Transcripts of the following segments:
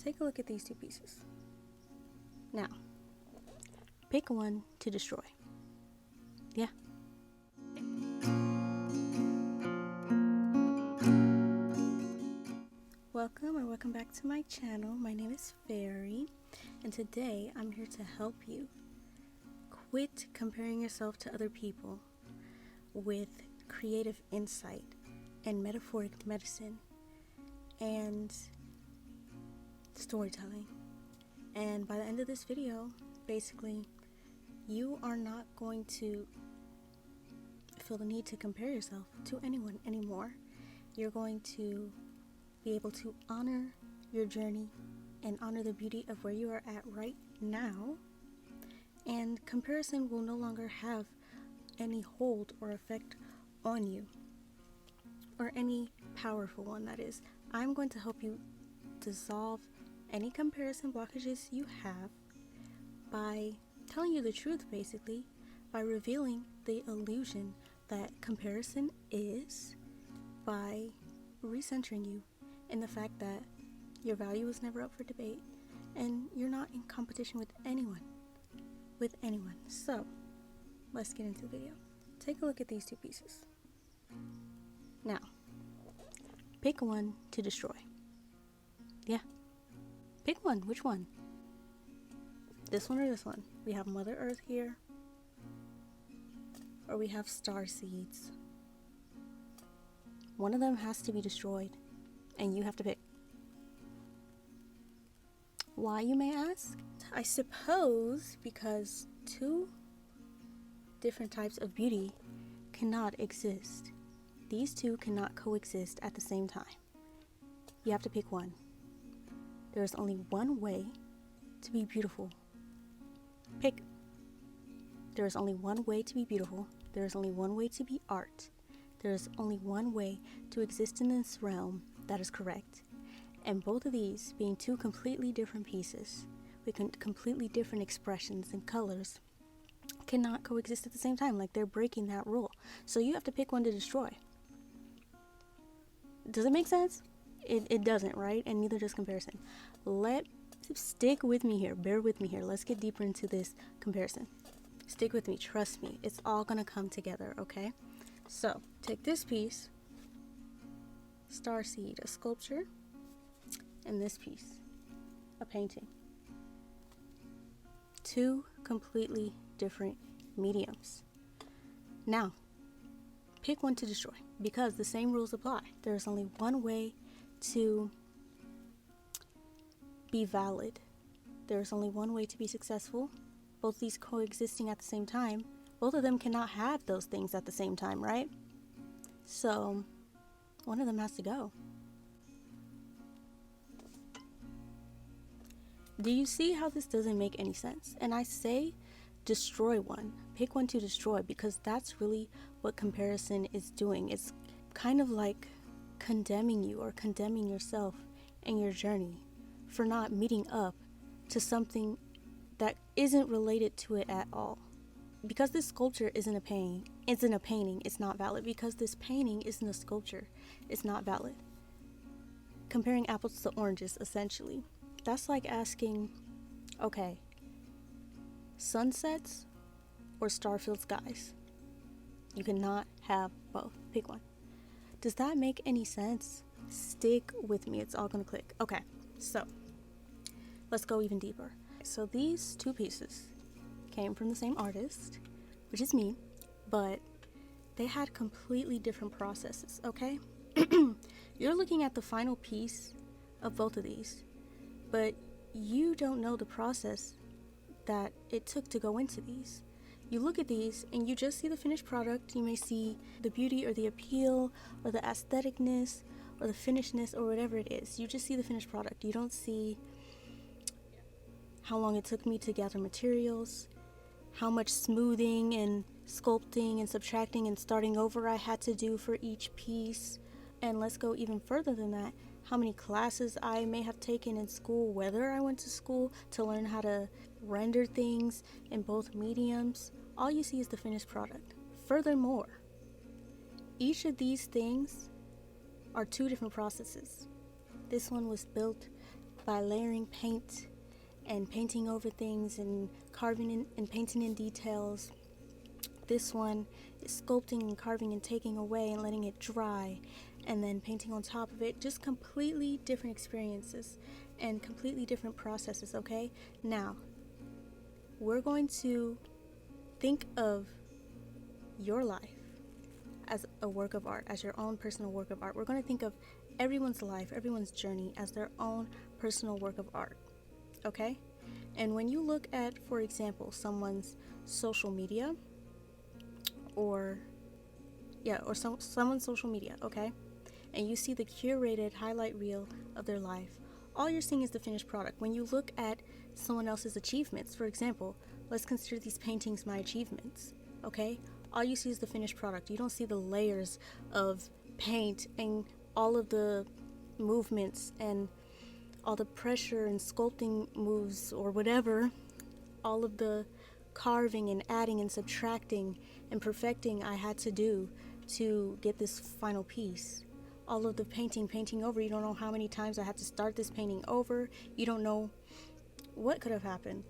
take a look at these two pieces. Now, pick one to destroy. Yeah. Welcome or welcome back to my channel. My name is FAERIE, and today I'm here to help you quit comparing yourself to other people with creative insight and metaphoric medicine and storytelling. And by the end of this video, basically, you are not going to feel the need to compare yourself to anyone anymore. You're going to be able to honor your journey and honor the beauty of where you are at right now. And comparison will no longer have any hold or effect on you, or any powerful one, that is. I'm going to help you dissolve any comparison blockages you have by telling you the truth, basically, by revealing the illusion that comparison is, by recentering you in the fact that your value is never up for debate and you're not in competition with anyone. So let's get into the video. Take a look at these two pieces. Now, pick one to destroy. Yeah. Pick one. Which one? This one or this one? We have Mother Earth here, or we have star seeds. One of them has to be destroyed, and you have to pick. Why, you may ask? I suppose because two different types of beauty cannot exist. These two cannot coexist at the same time. You have to pick one. There is only one way to be beautiful. Pick. There is only one way to be beautiful. There is only one way to be art. There is only one way to exist in this realm that is correct. And both of these, being two completely different pieces with completely different expressions and colors, cannot coexist at the same time. Like, they're breaking that rule. So you have to pick one to destroy. Does it make sense? It doesn't, right? And neither does comparison. Stick with me here. Bear with me here. Let's get deeper into this comparison. Stick with me. Trust me. It's all gonna come together, okay? So, take this piece, starseed, a sculpture, and this piece, a painting. Two completely different mediums. Now, pick one to destroy, because the same rules apply. There's only one way to be valid. There's only one way to be successful. Both these coexisting at the same time, both of them cannot have those things at the same time, right? So, one of them has to go. Do you see how this doesn't make any sense? And I say destroy one. Pick one to destroy, because that's really what comparison is doing. It's kind of like condemning you or condemning yourself and your journey for not meeting up to something that isn't related to it at all. Because this sculpture isn't a painting, it's not valid. Because this painting isn't a sculpture, it's not valid. Comparing apples to oranges, essentially. That's like asking, okay, sunsets or star-filled skies? You cannot have both. Pick one. Does that make any sense? Stick with me. It's all gonna click. Okay, so let's go even deeper. So these two pieces came from the same artist, which is me, but they had completely different processes, okay? You're looking at the final piece of both of these, but you don't know the process that it took to go into these. You look at these and you just see the finished product. You may see the beauty or the appeal or the aestheticness or the finishedness or whatever it is. You just see the finished product. You don't see how long it took me to gather materials, how much smoothing and sculpting and subtracting and starting over I had to do for each piece. And let's go even further than that. How many classes I may have taken in school, whether I went to school to learn how to render things in both mediums. All you see is the finished product. Furthermore, each of these things are two different processes. This one was built by layering paint and painting over things and carving in and painting in details. This one is sculpting and carving and taking away and letting it dry and then painting on top of it. Just completely different experiences and completely different processes, okay? Now, we're going to think of your life as a work of art, as your own personal work of art. We're going to think of everyone's life, everyone's journey as their own personal work of art, okay? And when you look at, for example, someone's social media, someone's social media, okay? And you see the curated highlight reel of their life, all you're seeing is the finished product. When you look at someone else's achievements, for example, let's consider these paintings my achievements, okay? All you see is the finished product. You don't see the layers of paint and all of the movements and all the pressure and sculpting moves or whatever, all of the carving and adding and subtracting and perfecting I had to do to get this final piece. All of the painting over. You don't know how many times I had to start this painting over. You don't know what could have happened.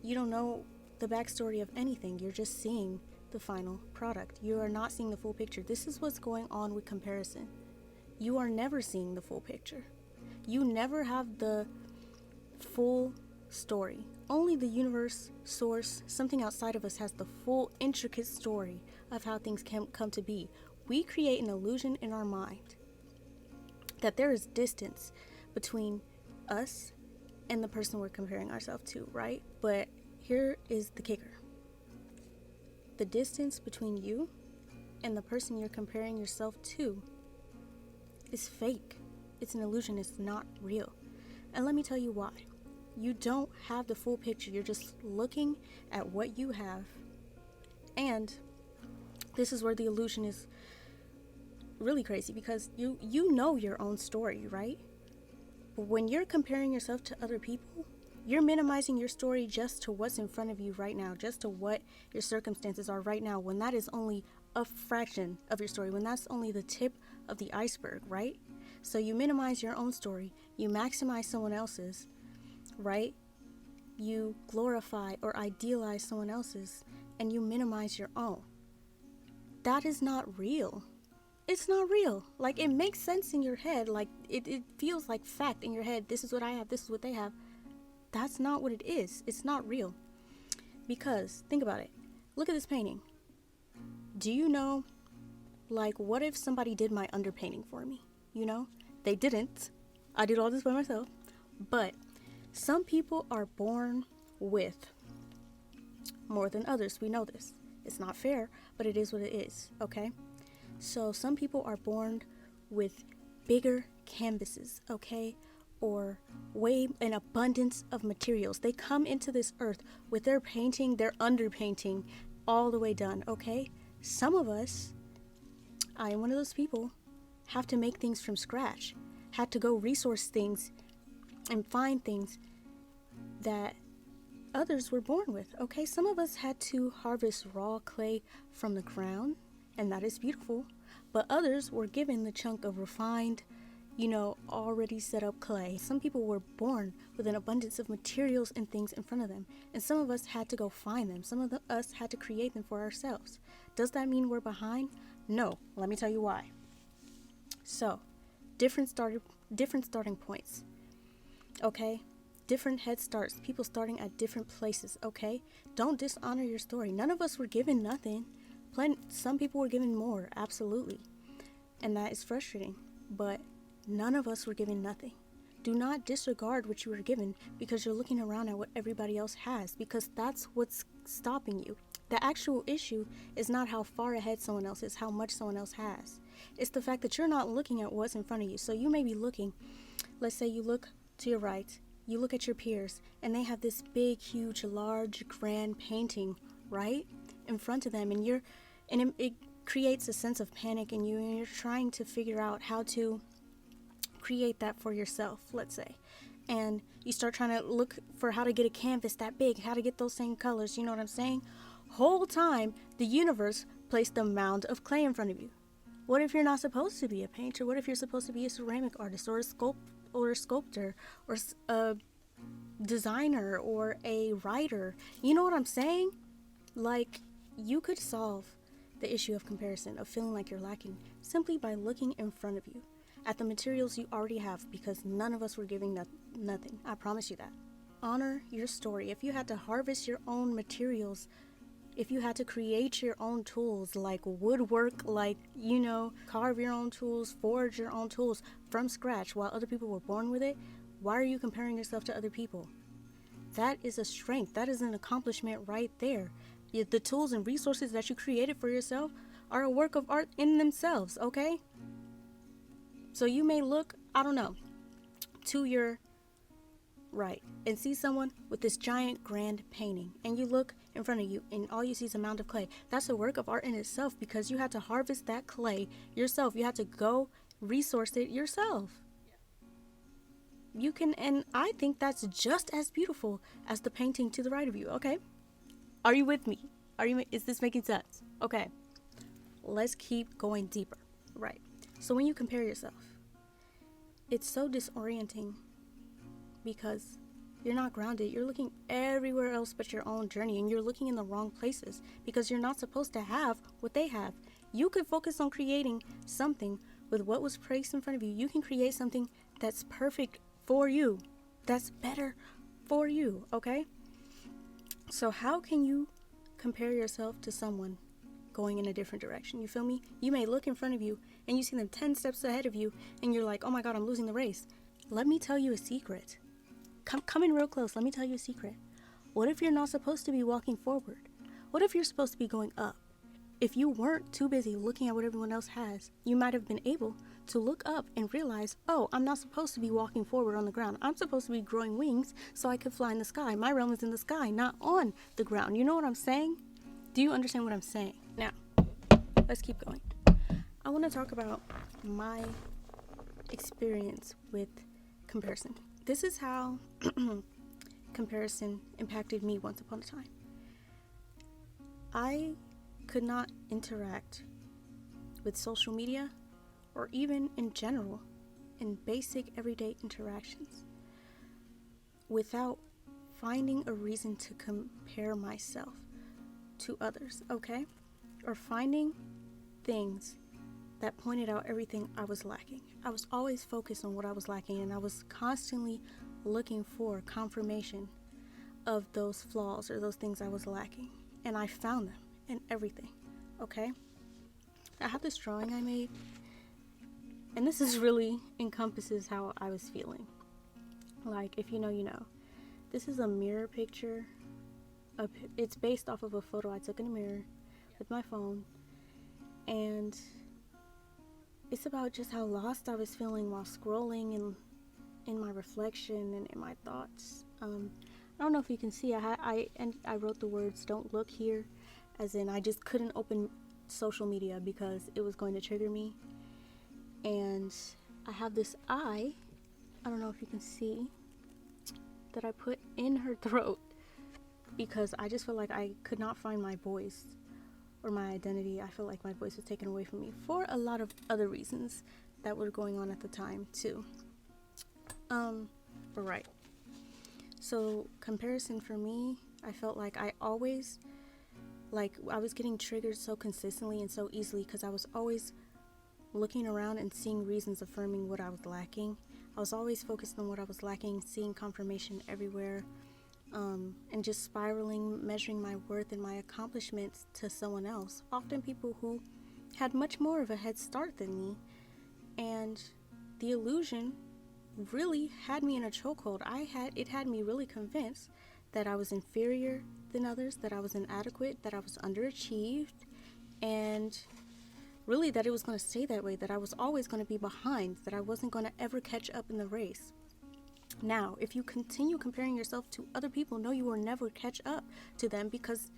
You don't know the backstory of anything. You're just seeing the final product. You are not seeing the full picture. This is what's going on with comparison. You are never seeing the full picture. You never have the full story. Only the universe, source, something outside of us has the full intricate story of how things can come to be. We create an illusion in our mind that there is distance between us and the person we're comparing ourselves to, right? But here is the kicker. The distance between you and the person you're comparing yourself to is fake. It's an illusion. It's not real. And let me tell you why. You don't have the full picture. You're just looking at what you have. And this is where the illusion is really crazy, because you know your own story, right? But when you're comparing yourself to other people, you're minimizing your story just to what's in front of you right now, just to what your circumstances are right now, when that is only a fraction of your story, when that's only the tip of the iceberg, right? So you minimize your own story, you maximize someone else's, right? You glorify or idealize someone else's, and you minimize your own. That is not real. It's not real. Like, it makes sense in your head. Like, it feels like fact in your head. This is what I have. This is what they have. That's not what it is. It's not real. Because, think about it. Look at this painting. Do you know, like, what if somebody did my underpainting for me? You know? They didn't. I did all this by myself. But some people are born with more than others. We know this. It's not fair, but it is what it is, okay? So some people are born with bigger canvases, okay? Or an abundance of materials. They come into this earth with their painting, their underpainting, all the way done, okay? Some of us, I am one of those people, have to make things from scratch. Had to go resource things and find things that others were born with, okay? Some of us had to harvest raw clay from the ground, and that is beautiful. But others were given the chunk of refined, already set up clay. Some people were born with an abundance of materials and things in front of them, and some of us had to go find them. Some of us had to create them for ourselves. Does that mean we're behind? No. Let me tell you why. So, different starting points, okay? Different head starts, people starting at different places, okay? Don't dishonor your story. None of us were given nothing. Some people were given more, absolutely. And that is frustrating. But none of us were given nothing. Do not disregard what you were given because you're looking around at what everybody else has, because that's what's stopping you. The actual issue is not how far ahead someone else is, how much someone else has. It's the fact that you're not looking at what's in front of you. So you may be looking, let's say you look to your right, you look at your peers, and they have this big, huge, large, grand painting right in front of them, and it creates a sense of panic in you, and you're trying to figure out how to create that for yourself, let's say. And you start trying to look for how to get a canvas that big, how to get those same colors, you know what I'm saying? Whole time, the universe placed a mound of clay in front of you. What if you're not supposed to be a painter? What if you're supposed to be a ceramic artist or a or a sculptor or a designer or a writer. You know what I'm saying? Like, you could solve the issue of comparison, of feeling like you're lacking, simply by looking in front of you at the materials you already have, because none of us were giving nothing. I promise you that. Honor your story. If you had to harvest your own materials, if you had to create your own tools, like woodwork, like, carve your own tools, forge your own tools from scratch while other people were born with it, why are you comparing yourself to other people? That is a strength. That is an accomplishment right there. The tools and resources that you created for yourself are a work of art in themselves, okay? So you may look, I don't know, to your right and see someone with this giant grand painting, and you look in front of you and all you see is a mound of clay. That's a work of art in itself, because you had to harvest that clay yourself. You had to go resource it yourself. You can, and I think that's just as beautiful as the painting to the right of you, okay? Are you with me? Is this making sense? Okay, let's keep going deeper. Right. So when you compare yourself, it's so disorienting because you're not grounded. You're looking everywhere else but your own journey, and you're looking in the wrong places because you're not supposed to have what they have. You could focus on creating something with what was placed in front of you. You can create something that's perfect for you, that's better for you, okay? So how can you compare yourself to someone going in a different direction? You feel me? You may look in front of you and you see them 10 steps ahead of you and you're like, oh my God, I'm losing the race. Let me tell you a secret. Come in real close. Let me tell you a secret. What if you're not supposed to be walking forward? What if you're supposed to be going up? If you weren't too busy looking at what everyone else has, you might have been able to look up and realize, oh, I'm not supposed to be walking forward on the ground. I'm supposed to be growing wings so I could fly in the sky. My realm is in the sky, not on the ground. You know what I'm saying? Do you understand what I'm saying? Now, let's keep going. I want to talk about my experience with comparison. This is how comparison impacted me once upon a time. I could not interact with social media or even in general in basic everyday interactions without finding a reason to compare myself to others, okay? Or finding things that pointed out everything I was lacking. I was always focused on what I was lacking, and I was constantly looking for confirmation of those flaws or those things I was lacking, and I found them in everything, okay? I have this drawing I made, and this is really encompasses how I was feeling. Like, if you know, you know. This is a mirror picture. It's based off of a photo I took in a mirror with my phone, and it's about just how lost I was feeling while scrolling and in my reflection and in my thoughts. I don't know if you can see, I wrote the words "don't look here," as in I just couldn't open social media because it was going to trigger me. And I have this eye, I don't know if you can see, that I put in her throat because I just felt like I could not find my voice or my identity. I felt like my voice was taken away from me for a lot of other reasons that were going on at the time too. But right. So comparison for me, I felt like I always, I was getting triggered so consistently and so easily because I was always looking around and seeing reasons affirming what I was lacking. I was always focused on what I was lacking, seeing confirmation everywhere, and just spiraling, measuring my worth and my accomplishments to someone else, often people who had much more of a head start than me. And the illusion really had me in a chokehold. It had me really convinced that I was inferior than others, that I was inadequate, that I was underachieved, and really that it was going to stay that way, that I was always going to be behind, that I wasn't going to ever catch up in the race. Now, if you continue comparing yourself to other people, know you will never catch up to them because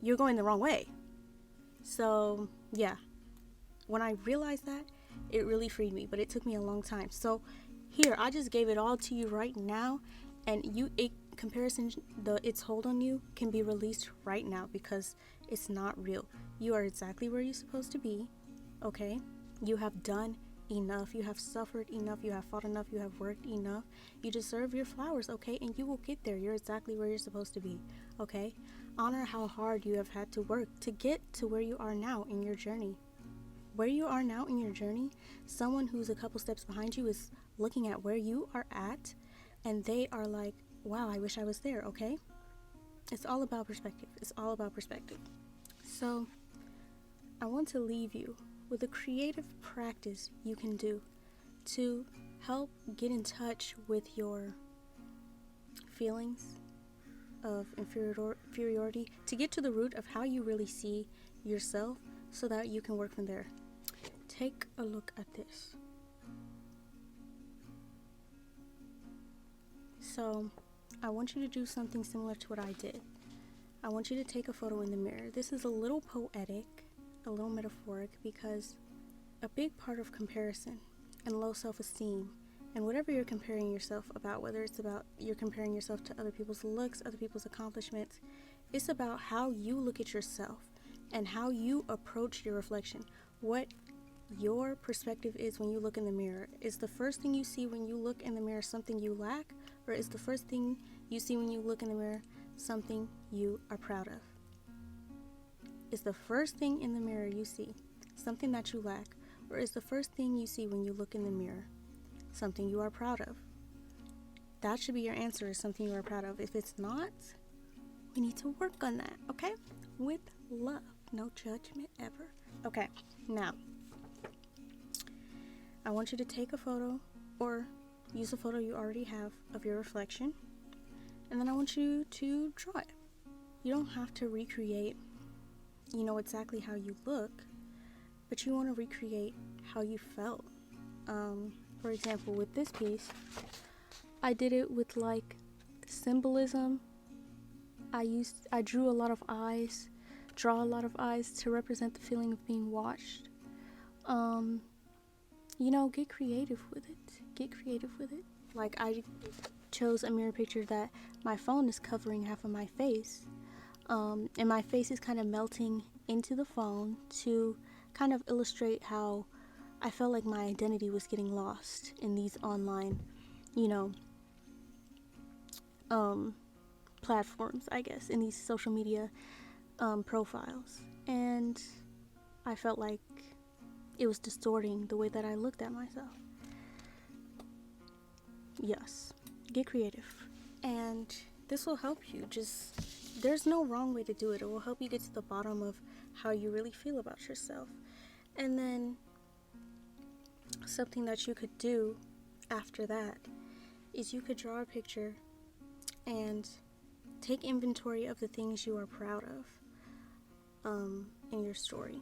you're going the wrong way. So, yeah. When I realized that, it really freed me, but it took me a long time. So, here, I just gave it all to you right now, and comparison, its hold on you can be released right now because it's not real. You are exactly where you're supposed to be, okay? You have done enough, you have suffered enough, you have fought enough, you have worked enough. You deserve your flowers, okay? And you will get there. You're exactly where you're supposed to be, okay? Honor how hard you have had to work to get to where you are now in your journey. Where you are now in your journey, someone who's a couple steps behind you is looking at where you are at, and they are like, wow, I wish I was there, okay? It's all about perspective. It's all about perspective. So I want to leave you with a creative practice you can do to help get in touch with your feelings of inferiority, to get to the root of how you really see yourself so that you can work from there. Take a look at this. So I want you to do something similar to what I did. I want you to take a photo in the mirror. This is a little poetic, a little metaphoric, because a big part of comparison and low self-esteem and whatever you're comparing yourself about, whether it's about you're comparing yourself to other people's looks, other people's accomplishments, it's about how you look at yourself and how you approach your reflection. What your perspective is when you look in the mirror. Is the first thing you see when you look in the mirror something you lack, or is the first thing you see when you look in the mirror something you are proud of? Is the first thing in the mirror you see something that you lack, or is the first thing you see when you look in the mirror something you are proud of? That should be your answer, is something you are proud of. If it's not, we need to work on that, okay? With love, no judgment ever. Okay, now I want you to take a photo or use a photo you already have of your reflection, and then I want you to draw it. You don't have to recreate, exactly how you look, but you want to recreate how you felt. For example, with this piece, I did it with like symbolism. I drew a lot of eyes, draw a lot of eyes to represent the feeling of being watched. Get creative with it. Like, I chose a mirror picture that my phone is covering half of my face, and my face is kind of melting into the phone to kind of illustrate how I felt like my identity was getting lost in these online, platforms, I guess, in these social media profiles. And I felt like it was distorting the way that I looked at myself. Yes, get creative. And this will help you. There's no wrong way to do it. It will help you get to the bottom of how you really feel about yourself. And then something that you could do after that is you could draw a picture and take inventory of the things you are proud of in your story,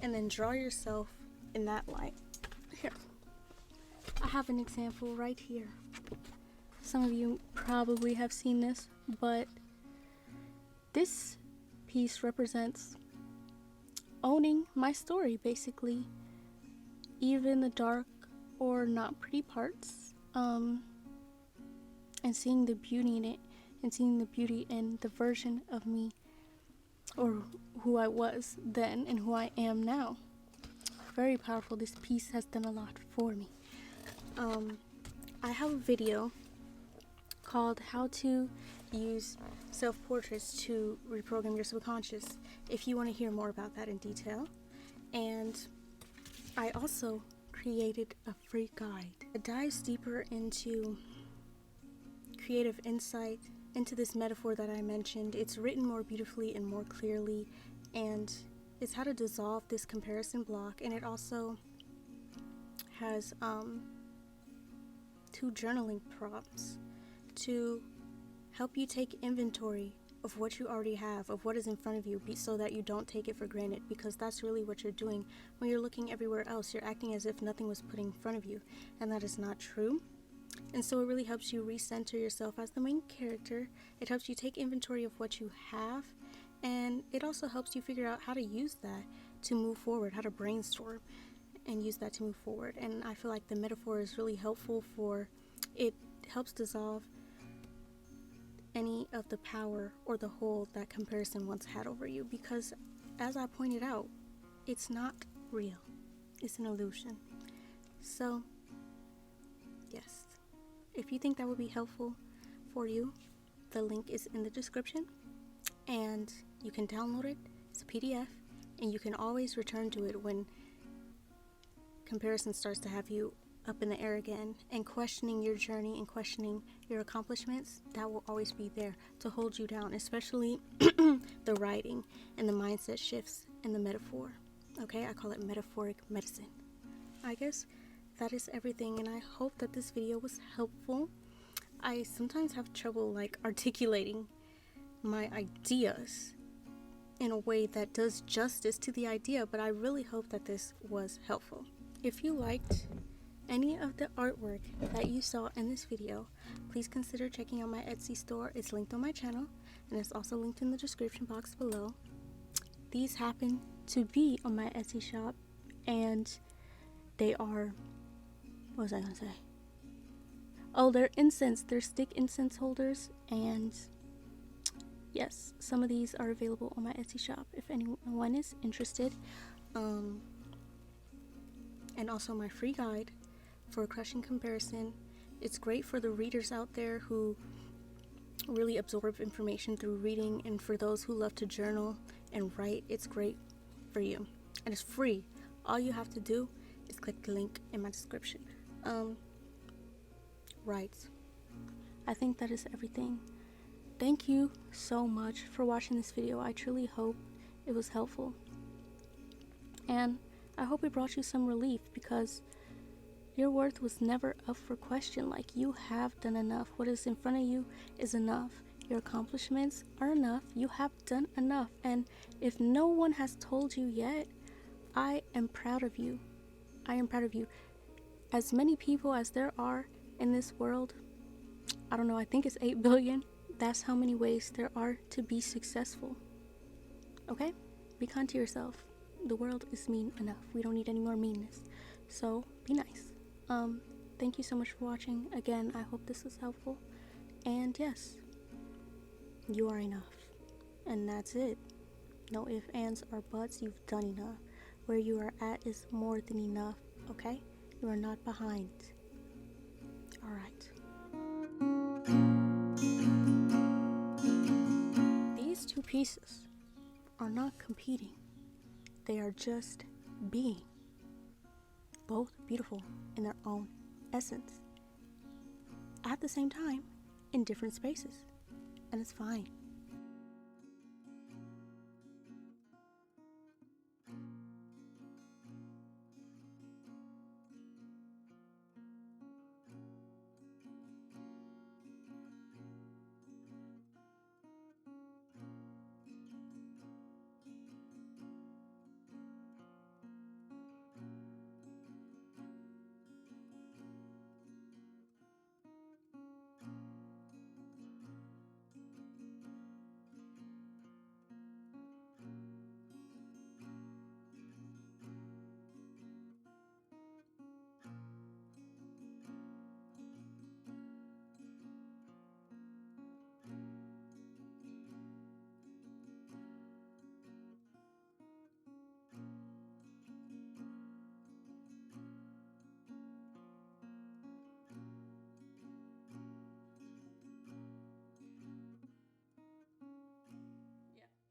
and then draw yourself in that light. Here, I have an example right here. Some of you probably have seen this, but this piece represents owning my story, basically, even the dark or not pretty parts, and seeing the beauty in it, and seeing the beauty in the version of me, or who I was then and who I am now. Very powerful. This piece has done a lot for me. I have a video called How to Use Self-Portraits to Reprogram Your Subconscious, if you want to hear more about that in detail. And I also created a free guide. It dives deeper into creative insight, into this metaphor that I mentioned. It's written more beautifully and more clearly, and it's how to dissolve this comparison block. And it also has 2 journaling prompts to help you take inventory of what you already have, of what is in front of you, so that you don't take it for granted, because that's really what you're doing when you're looking everywhere else. You're acting as if nothing was put in front of you, and that is not true. And so it really helps you recenter yourself as the main character. It helps you take inventory of what you have, and it also helps you figure out how to use that to move forward, how to brainstorm and use that to move forward. And I feel like the metaphor is really helpful it helps dissolve any of the power or the hold that comparison once had over you, because as I pointed out, it's not real. It's an illusion. So, yes, if you think that would be helpful for you, the link is in the description, and you can download it. It's a PDF, and you can always return to it when comparison starts to have you up in the air again and questioning your journey and questioning your accomplishments. That will always be there to hold you down, especially the writing and the mindset shifts and the metaphor. Okay, I call it metaphoric medicine. I guess that is everything, and I hope that this video was helpful. I sometimes have trouble like articulating my ideas in a way that does justice to the idea, but I really hope that this was helpful. If you liked any of the artwork that you saw in this video, please consider checking out my Etsy store. It's linked on my channel, and it's also linked in the description box below. These happen to be on my Etsy shop, and they are, what was I gonna say? Oh, they're incense. They're stick incense holders, and yes, some of these are available on my Etsy shop if anyone is interested. And also my free guide for crushing comparison. It's great for the readers out there who really absorb information through reading, and for those who love to journal and write, it's great for you, and it's free. All you have to do is click the link in my description. Right, I think that is everything. Thank you so much for watching this video. I truly hope it was helpful, and I hope it brought you some relief, because your worth was never up for question. Like, you have done enough. What is in front of you is enough. Your accomplishments are enough. You have done enough. And if no one has told you yet, I am proud of you. I am proud of you. As many people as there are in this world, I don't know, I think it's 8 billion. That's how many ways there are to be successful. Okay? Be kind to yourself. The world is mean enough. We don't need any more meanness. So be nice. Thank you so much for watching. Again, I hope this was helpful. And yes, you are enough. And that's it. No ifs, ands, or buts. You've done enough. Where you are at is more than enough. Okay? You are not behind. Alright. These two pieces are not competing. They are just being, both beautiful in their own essence, at the same time, in different spaces, and it's fine.